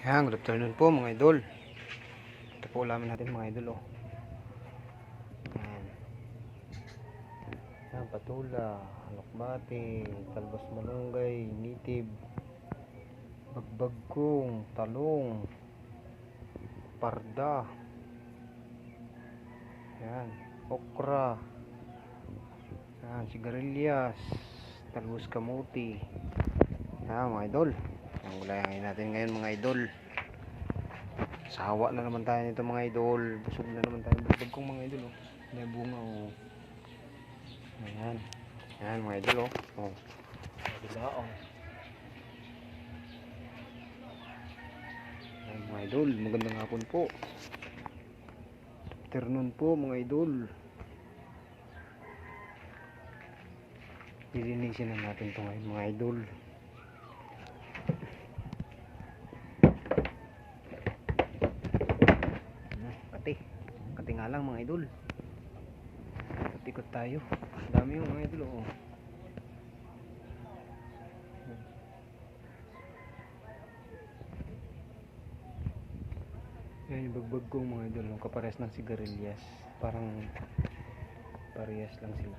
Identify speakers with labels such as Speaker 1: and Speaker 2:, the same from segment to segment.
Speaker 1: Yan, good afternoon po mga idol. Ito po ulamin natin mga idol oh. Yan. Yan, patula, alokbati, talbos malunggay, nitib, bagbagkong, talong, parda. Yan, okra. Yan, sigarilyas, talbos kamuti. Yan mga idol. Ang gulayan natin ngayon mga idol. Sawa na naman tayo nito mga idol. Busog na naman tayo. Bagbagkong mga idol oh. May bunga oh. Ayan. Ayan mga idol oh. Oh. Dilaong. Ayan mga idol. Magandang hapon po. Afternoon po mga idol. Lilinisin na natin ito ngayon mga idol. Kati nga lang mga idol. Ikot tayo. Dami yung mga idol oh. Yan yung bagbagkong mga idol. Yung kapares ng sigarilyas. Parang parehas lang sila.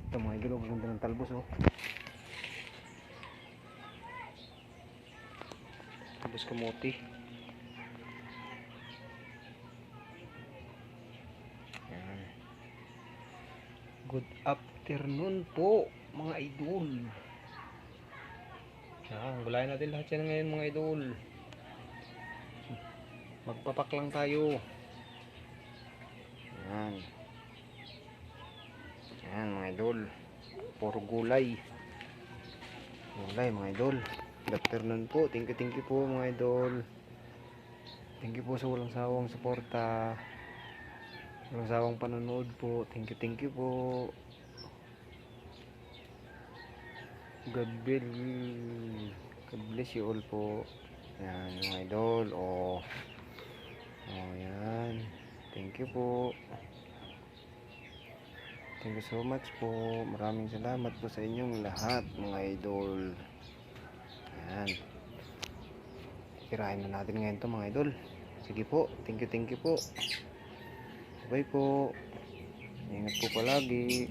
Speaker 1: Ito mga idol. Ang ganda ng talbos oh. Talbos kamuti. Yan. Good afternoon po mga idol. Yan, gulayan natin lahat yan ngayon mga idol. Magpapak lang tayo. Yan. Yan mga idol. Puro gulay. Gulay mga idol. Good afternoon po. Thank you po mga idol. Thank you po sa walang sawang suporta. Walang sawang panonood po. Thank you po. God bless you all po. Yan mga idol. Oh, yan. Thank you po. Thank you so much po. Maraming salamat po sa inyong lahat mga idol. Yan. Tirahin na natin ngayon to mga idol. Sige po. Thank you po. Bye po. Ingat po palagi.